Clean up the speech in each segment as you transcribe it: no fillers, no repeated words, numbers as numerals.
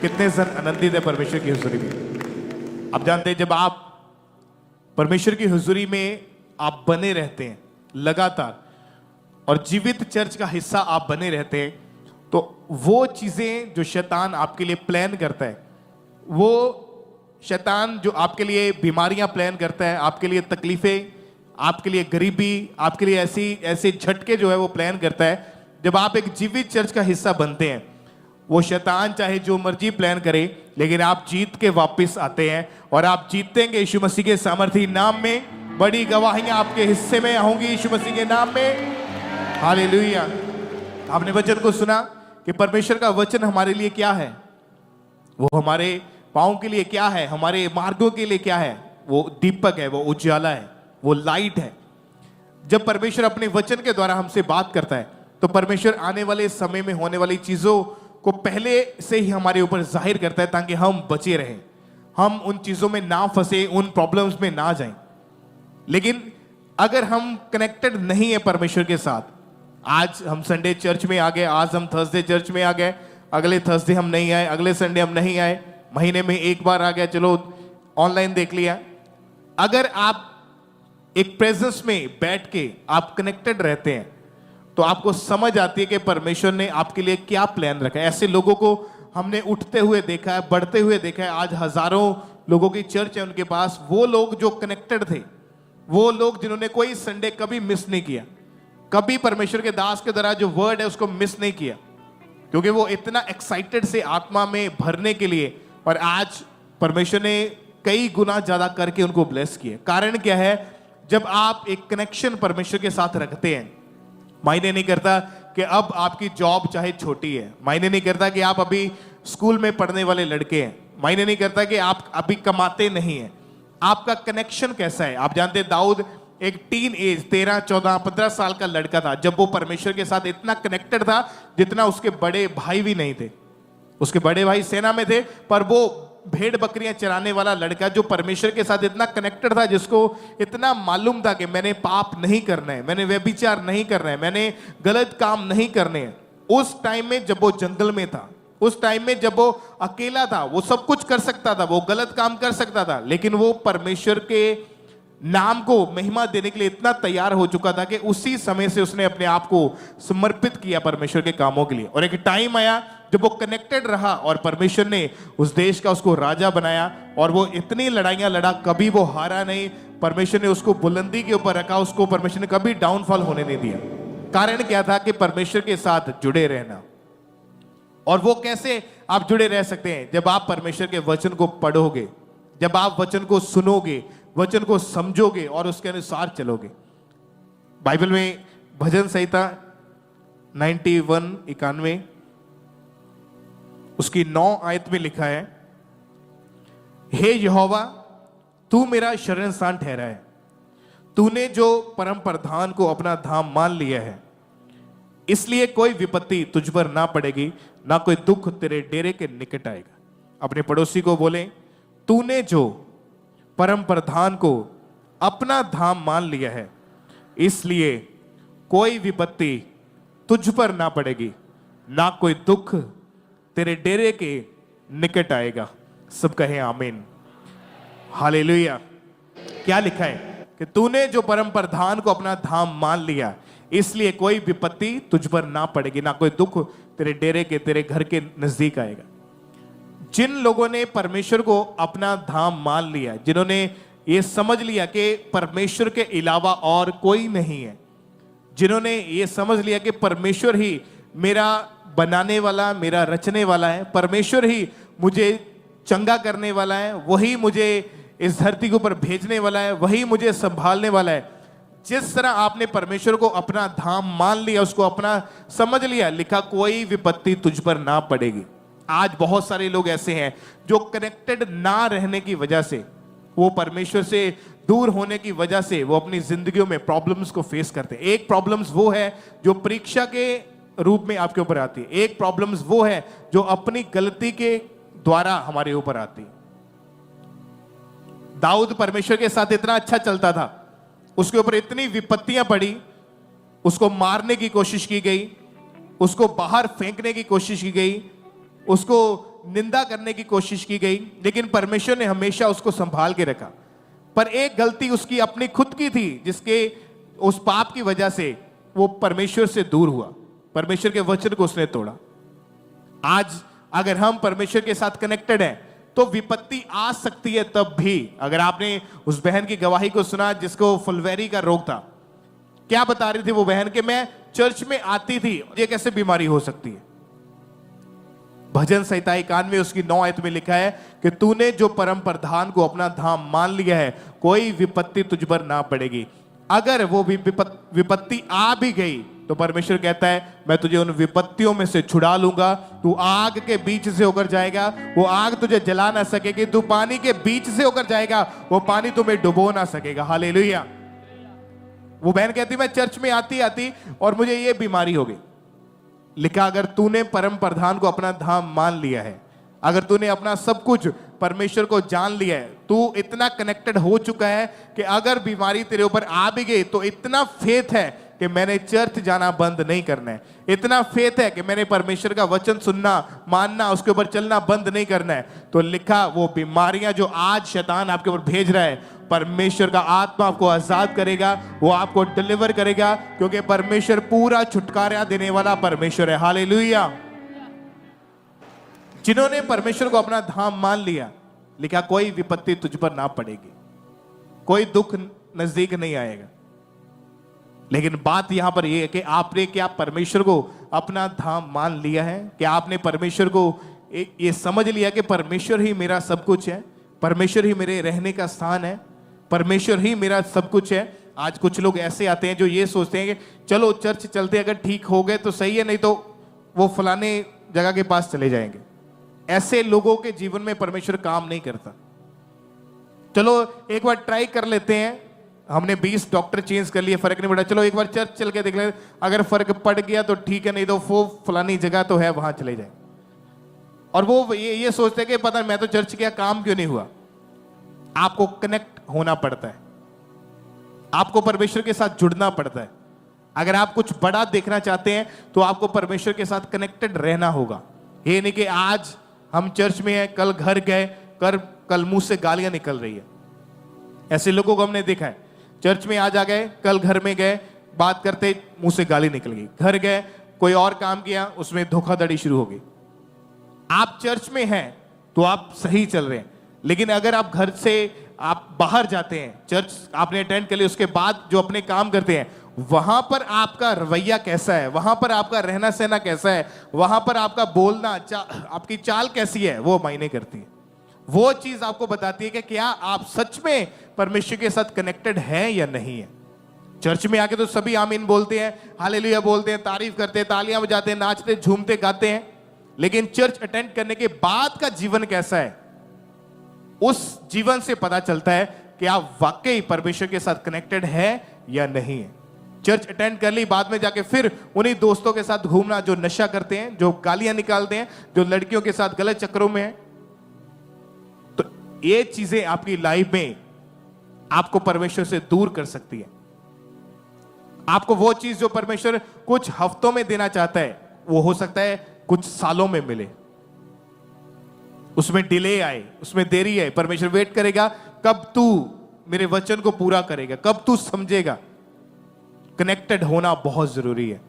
कितने जन आनंदित है परमेश्वर की हुजूरी में। आप जानते हैं जब आप परमेश्वर की हुजूरी में आप बने रहते हैं लगातार और जीवित चर्च का हिस्सा आप बने रहते हैं, तो वो चीजें जो शैतान आपके लिए प्लान करता है, वो शैतान जो आपके लिए बीमारियां प्लान करता है, आपके लिए तकलीफें, आपके लिए गरीबी, आपके लिए ऐसे झटके जो है वो प्लान करता है। जब आप एक जीवित चर्च का हिस्सा बनते हैं, वो शैतान चाहे जो मर्जी प्लान करे, लेकिन आप जीत के वापस आते हैं और आप जीतेंगे यीशु मसीह के सामर्थी नाम में। बड़ी गवाहियां आपके हिस्से में होंगी यीशु मसीह के नाम में। हालेलुया। आपने वचन को सुना कि परमेश्वर का वचन हमारे लिए क्या है, वो हमारे पाँव के लिए क्या है, हमारे मार्गों के लिए क्या है। वो दीपक है, वो उजाला है, वो लाइट है। जब परमेश्वर अपने वचन के द्वारा हमसे बात करता है, तो परमेश्वर आने वाले समय में होने वाली चीजों को पहले से ही हमारे ऊपर जाहिर करता है, ताकि हम बचे रहें, हम उन चीजों में ना फंसे, उन प्रॉब्लम्स में ना जाएं। लेकिन अगर हम कनेक्टेड नहीं है परमेश्वर के साथ, आज हम संडे चर्च में आ गए, आज हम थर्सडे चर्च में आ गए, अगले थर्सडे हम नहीं आए, अगले संडे हम नहीं आए, महीने में एक बार आ गया, चलो ऑनलाइन देख लिया। अगर आप एक प्रेजेंस में बैठ के आप कनेक्टेड रहते हैं, तो आपको समझ आती है कि परमेश्वर ने आपके लिए क्या प्लान रखा है। ऐसे लोगों को हमने उठते हुए देखा है, बढ़ते हुए देखा है। आज हजारों लोगों की चर्च है उनके पास। वो लोग जो कनेक्टेड थे, वो लोग जिन्होंने कोई संडे कभी मिस नहीं किया, कभी परमेश्वर के दास के द्वारा जो वर्ड है उसको मिस नहीं किया, क्योंकि वो इतना एक्साइटेड से आत्मा में भरने के लिए। और आज परमेश्वर ने कई गुना ज्यादा करके उनको ब्लेस किए। कारण क्या है? जब आप एक कनेक्शन परमेश्वर के साथ रखते हैं, मायने नहीं करता कि अब आपकी जॉब चाहे छोटी है, मायने नहीं करता कि आप अभी स्कूल में पढ़ने वाले लड़के हैं, मायने नहीं करता कि आप अभी कमाते नहीं हैं, आपका कनेक्शन कैसा है। आप जानते हैं दाऊद एक टीन एज 13, 14, 15 साल का लड़का था, जब वो परमेश्वर के साथ इतना कनेक्टेड था जितना उसके बड़े भाई भी नहीं थे। उसके बड़े भाई सेना में थे, पर वो भेड़ बकरियां चराने वाला लड़का जो परमेश्वर के साथ इतना कनेक्टेड था, जिसको इतना मालूम था कि मैंने पाप नहीं करना है, मैंने व्यभिचार नहीं करना है, मैंने गलत काम नहीं करने हैं। उस टाइम में जब वो जंगल में था, उस टाइम में जब वो अकेला था, वो सब कुछ कर सकता था, वो गलत काम कर सकता था, लेकिन वो परमेश्वर के नाम को महिमा देने के लिए इतना तैयार हो चुका था कि उसी समय से उसने अपने आप को समर्पित किया परमेश्वर के कामों के लिए। और एक टाइम आया जब वो कनेक्टेड रहा और परमेश्वर ने उस देश का उसको राजा बनाया, और वो इतनी लड़ाइयां लड़ा, कभी वो हारा नहीं। परमेश्वर ने उसको बुलंदी के ऊपर रखा, उसको परमेश्वर ने कभी डाउनफॉल होने नहीं दिया। कारण क्या था? कि परमेश्वर के साथ जुड़े रहना। और वो कैसे आप जुड़े रह सकते हैं? जब आप परमेश्वर के वचन को पढ़ोगे, जब आप वचन को सुनोगे, वचन को समझोगे और उसके अनुसार चलोगे। बाइबल में भजन संहिता 91 उसकी 9 आयत में लिखा है, हे यहोवा, तू मेरा शरण स्थान ठहरा है, तूने जो परम प्रधान को अपना धाम मान लिया है, इसलिए कोई विपत्ति तुझ पर ना पड़ेगी, ना कोई दुख तेरे डेरे के निकट आएगा। अपने पड़ोसी को बोले, तूने जो परम प्रधान को अपना धाम मान लिया है, इसलिए कोई विपत्ति तुझ पर ना पड़ेगी, ना कोई दुख तेरे डेरे के निकट आएगा। सब कहें आमीन, हालेलुया। क्या लिखा है? कि तूने जो परम प्रधान को अपना धाम मान लिया, इसलिए कोई विपत्ति तुझ पर ना पड़ेगी, ना कोई दुख तेरे डेरे के, तेरे घर के नजदीक आएगा। जिन लोगों ने परमेश्वर को अपना धाम मान लिया, जिन्होंने ये समझ लिया कि परमेश्वर के अलावा और कोई नहीं है, जिन्होंने ये समझ लिया कि परमेश्वर ही मेरा बनाने वाला, मेरा रचने वाला है, परमेश्वर ही मुझे चंगा करने वाला है, वही मुझे इस धरती के ऊपर भेजने वाला है, वही मुझे संभालने वाला है। जिस तरह आपने परमेश्वर को अपना धाम मान लिया, उसको अपना समझ लिया, लिखा कोई विपत्ति तुझ पर ना पड़ेगी। आज बहुत सारे लोग ऐसे हैं जो कनेक्टेड ना रहने की वजह से, वो परमेश्वर से दूर होने की वजह से, वो अपनी जिंदगियों में प्रॉब्लम्स को फेस करते हैं। एक प्रॉब्लम्स वो है जो परीक्षा के रूप में आपके ऊपर आती है, एक प्रॉब्लम्स वो है जो अपनी गलती के द्वारा हमारे ऊपर आती है। दाऊद परमेश्वर के साथ इतना अच्छा चलता था, उसके ऊपर इतनी विपत्तियां पड़ी, उसको मारने की कोशिश की गई, उसको बाहर फेंकने की कोशिश की गई, उसको निंदा करने की कोशिश की गई, लेकिन परमेश्वर ने हमेशा उसको संभाल के रखा। पर एक गलती उसकी अपनी खुद की थी, जिसके उस पाप की वजह से वो परमेश्वर से दूर हुआ, परमेश्वर के वचन को उसने तोड़ा। आज अगर हम परमेश्वर के साथ कनेक्टेड हैं तो विपत्ति आ सकती है, तब भी। अगर आपने उस बहन की गवाही को सुना जिसको फुलवैरी का रोग था, क्या बता रही थी वो बहन कि मैं चर्च में आती थी, ये कैसे बीमारी हो सकती है। भजन संहिता 91 उसकी 9 आयत में लिखा है कि तूने जो परम प्रधान को अपना धाम मान लिया है, कोई विपत्ति तुझ पर ना पड़ेगी। अगर वो विपत्ति आ भी गई तो परमेश्वर कहता है मैं तुझे उन विपत्तियों में से छुड़ा लूंगा। तू आग के बीच से होकर जाएगा, वो आग तुझे जला ना सकेगी। तू पानी के बीच से होकर जाएगा, वो पानी तुम्हें डुबो ना सकेगा। हालेलुया। वो बहन कहती मैं चर्च में आती आती और मुझे ये बीमारी हो गई। लिखा अगर तूने परम प्रधान को अपना धाम मान लिया है, अगर तूने अपना सब कुछ परमेश्वर को जान लिया है, तू इतना कनेक्टेड हो चुका है कि अगर बीमारी तेरे ऊपर आ भी गई तो इतना फेथ है कि मैंने चर्च जाना बंद नहीं करना है, इतना फेथ है कि मैंने परमेश्वर का वचन सुनना, मानना, उसके ऊपर चलना बंद नहीं करना है, तो लिखा वो बीमारियां जो आज शैतान आपके ऊपर भेज रहा है, परमेश्वर का आत्मा आपको आजाद करेगा, वो आपको डिलीवर करेगा, क्योंकि परमेश्वर पूरा छुटकारा देने वाला परमेश्वर है। हालेलुया। जिन्होंने परमेश्वर को अपना धाम मान लिया, लिखा कोई विपत्ति तुझ पर ना पड़ेगी, कोई दुख नजदीक नहीं आएगा। लेकिन बात यहां पर यह है कि आपने क्या परमेश्वर को अपना धाम मान लिया है? क्या आपने परमेश्वर को ये समझ लिया कि परमेश्वर ही मेरा सब कुछ है, परमेश्वर ही मेरे रहने का स्थान है, परमेश्वर ही मेरा सब कुछ है। आज कुछ लोग ऐसे आते हैं जो ये सोचते हैं कि चलो चर्च चलते, अगर ठीक हो गए तो सही है, नहीं तो वो फलाने जगह के पास चले जाएंगे। ऐसे लोगों के जीवन में परमेश्वर काम नहीं करता। चलो एक बार ट्राई कर लेते हैं, हमने 20 डॉक्टर चेंज कर लिए, फर्क नहीं पड़ा, चलो एक बार चर्च चल के देख ले, अगर फर्क पड़ गया तो ठीक है, नहीं तो वो फलानी जगह तो है वहां चले जाए। और वो ये सोचते हैं कि पता मैं तो चर्च गया, काम क्यों नहीं हुआ। आपको कनेक्ट होना पड़ता है, आपको परमेश्वर के साथ जुड़ना पड़ता है। अगर आप कुछ बड़ा देखना चाहते हैं तो आपको परमेश्वर के साथ कनेक्टेड रहना होगा। ये नहीं कि आज हम चर्च में हैं, कल घर गए, कल मुंह से गालियां निकल रही है। ऐसे लोगों को हमने देखा है, चर्च में आज आ गए, कल घर में गए, बात करते मुंह से गाली निकल गई, घर गए कोई और काम किया, उसमें धोखाधड़ी शुरू हो गई। आप चर्च में हैं तो आप सही चल रहे हैं, लेकिन अगर आप घर से आप बाहर जाते हैं, चर्च आपने अटेंड कर लिया, उसके बाद जो अपने काम करते हैं, वहां पर आपका रवैया कैसा है, वहां पर आपका रहना सहना कैसा है, वहां पर आपका बोलना आपकी चाल कैसी है, वो मायने करती है। वो चीज आपको बताती है कि क्या आप सच में परमेश्वर के साथ कनेक्टेड हैं या नहीं है। चर्च में आके तो सभी आमीन बोलते हैं, हालेलुया बोलते हैं, तारीफ करते हैं, तालियां बजाते हैं, नाचते झूमते गाते हैं, लेकिन चर्च अटेंड करने के बाद का जीवन कैसा है, उस जीवन से पता चलता है कि आप वाकई परमेश्वर के साथ कनेक्टेड है या नहीं है। चर्च अटेंड कर ली, बाद में जाके फिर उन्हीं दोस्तों के साथ घूमना जो नशा करते हैं, जो गालियां निकालते हैं, जो लड़कियों के साथ गलत चक्करों में है, तो ये चीजें आपकी लाइफ में आपको परमेश्वर से दूर कर सकती है। आपको वो चीज जो परमेश्वर कुछ हफ्तों में देना चाहता है, वो हो सकता है कुछ सालों में मिले, उसमें डिले आए, उसमें देरी आए। परमेश्वर वेट करेगा कब तू मेरे वचन को पूरा करेगा, कब तू समझेगा। कनेक्टेड होना बहुत जरूरी है।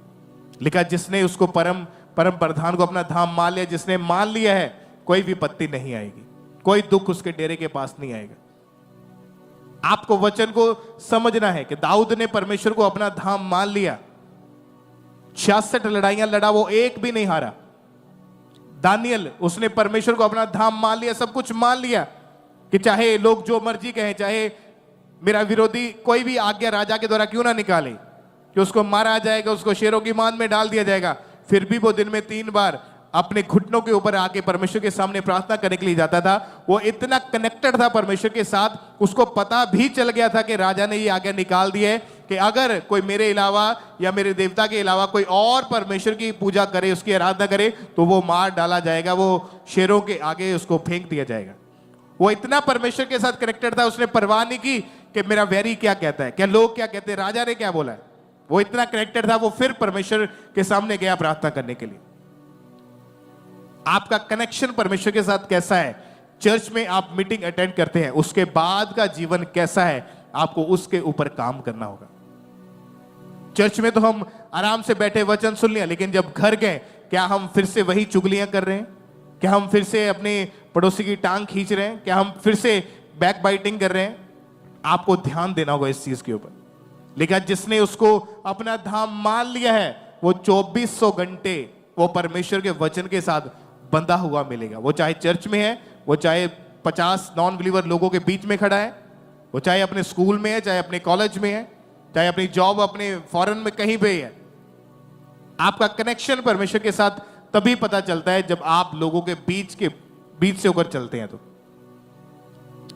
लिखा जिसने उसको परम प्रधान को अपना धाम मान लिया, जिसने मान लिया है, कोई विपत्ति नहीं आएगी, कोई दुख उसके डेरे के पास नहीं आएगा। आपको वचन को समझना है कि दाऊद ने परमेश्वर को अपना धाम मान लिया, 66 लड़ाइयां लड़ा, वो एक भी नहीं हारा। दानियल, उसने परमेश्वर को अपना धाम मान लिया, सब कुछ मान लिया कि चाहे लोग जो मर्जी कहें, चाहे मेरा विरोधी कोई भी आज्ञा राजा के द्वारा क्यों ना निकाले कि उसको मारा जाएगा, उसको शेरों की मान में डाल दिया जाएगा, फिर भी वो दिन में 3 बार अपने घुटनों के ऊपर आके परमेश्वर के सामने प्रार्थना करने के लिए जाता था। वो इतना कनेक्टेड था परमेश्वर के साथ, उसको पता भी चल गया था कि राजा ने ये आज्ञा निकाल दी है कि अगर कोई मेरे अलावा या मेरे देवता के अलावा कोई और परमेश्वर की पूजा करे, उसकी आराधना करे, तो वो मार डाला जाएगा, वो शेरों के आगे उसको फेंक दिया जाएगा। वो इतना परमेश्वर के साथ कनेक्टेड था, उसने परवाह नहीं की कि मेरा वैरी क्या कहता है, क्या लोग क्या कहते हैं, राजा ने क्या बोला है। वो इतना कनेक्टेड था, वो फिर परमेश्वर के सामने गया प्रार्थना करने के लिए। आपका कनेक्शन परमेश्वर के साथ कैसा है, चर्च में आप मीटिंग अटेंड करते हैं, उसके बाद का जीवन कैसा है, आपको उसके ऊपर काम करना होगा। चर्च में तो हम आराम से बैठे वचन सुन लिया, लेकिन जब घर गए क्या हम फिर से वही चुगलियां कर रहे हैं? क्या हम फिर से अपने पड़ोसी की टांग खींच रहे हैं? क्या हम फिर से बैक बाइटिंग कर रहे हैं? आपको ध्यान देना होगा इस चीज के ऊपर। लेकिन जिसने उसको अपना धाम मान लिया है, वो 2400 घंटे वो परमेश्वर के वचन के साथ बंधा हुआ मिलेगा। वो चाहे चर्च में है, वो चाहे 50 नॉन बिलीवर लोगों के बीच में खड़ा है, वो चाहे अपने स्कूल में है, चाहे अपने कॉलेज में है, चाहे अपनी जॉब अपने फॉरेन में कहीं पे है। आपका कनेक्शन परमेश्वर के साथ तभी पता चलता है जब आप लोगों के बीच से होकर चलते हैं। तो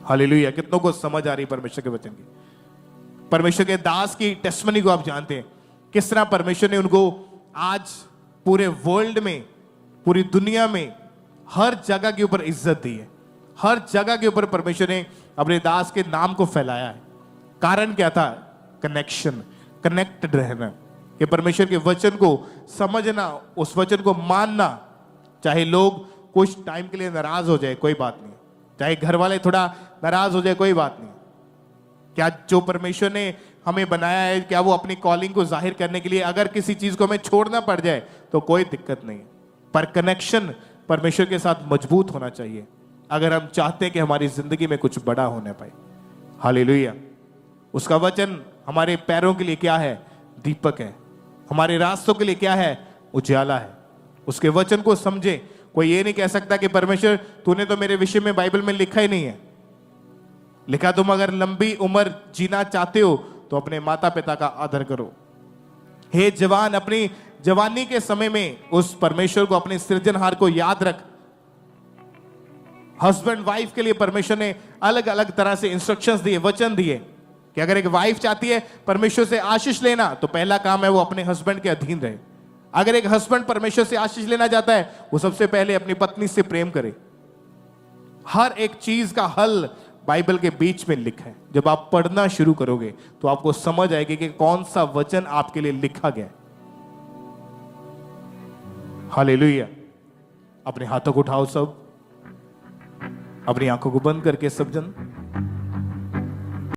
हालेलुया, कितनों को समझ आ रही परमेश्वर के वचन की? परमेश्वर के दास की टेस्टमनी को आप जानते हैं, किस तरह परमेश्वर ने उनको आज पूरे वर्ल्ड में, पूरी दुनिया में हर जगह के ऊपर इज्जत दी है। हर जगह के ऊपर परमेश्वर ने अपने दास के नाम को फैलाया है। कारण क्या था? कनेक्शन, कनेक्टेड रहना, कि परमेश्वर के वचन को समझना, उस वचन को मानना। चाहे लोग कुछ टाइम के लिए नाराज हो जाए, कोई बात नहीं, चाहे घर वाले थोड़ा नाराज हो जाए, कोई बात नहीं। क्या जो परमेश्वर ने हमें बनाया है, क्या वो अपनी कॉलिंग को जाहिर करने के लिए अगर किसी चीज को हमें छोड़ना पड़ जाए तो कोई दिक्कत नहीं है, पर कनेक्शन परमेश्वर के साथ मजबूत होना चाहिए अगर हम चाहते हैं कि हमारी जिंदगी में कुछ बड़ा होने पाए। हालेलुया। उसका वचन हमारे पैरों के लिए क्या है? दीपक है। हमारे रास्तों के लिए क्या है? उजाला है। उसके वचन को समझे। कोई ये नहीं कह सकता कि परमेश्वर तूने तो मेरे विषय में बाइबल में लिखा ही नहीं है। लिखा, तुम अगर लंबी उम्र जीना चाहते हो तो अपने माता पिता का आदर करो। हे जवान, अपनी जवानी के समय में उस परमेश्वर को, अपने सृजनहार को याद रख। हस्बैंड वाइफ के लिए परमेश्वर ने अलग अलग तरह से इंस्ट्रक्शंस दिए, वचन दिए कि अगर एक वाइफ चाहती है परमेश्वर से आशीष लेना तो पहला काम है वो अपने हस्बैंड के अधीन रहे। अगर एक हस्बैंड परमेश्वर से आशीष लेना चाहता है, वो सबसे पहले अपनी पत्नी से प्रेम करे। हर एक चीज का हल बाइबल के बीच में लिखा है। जब आप पढ़ना शुरू करोगे तो आपको समझ आएगी कि कौन सा वचन आपके लिए लिखा गया। हालेलुया। अपने हाथों को उठाओ सब, अपनी आंखों को बंद करके सब जन।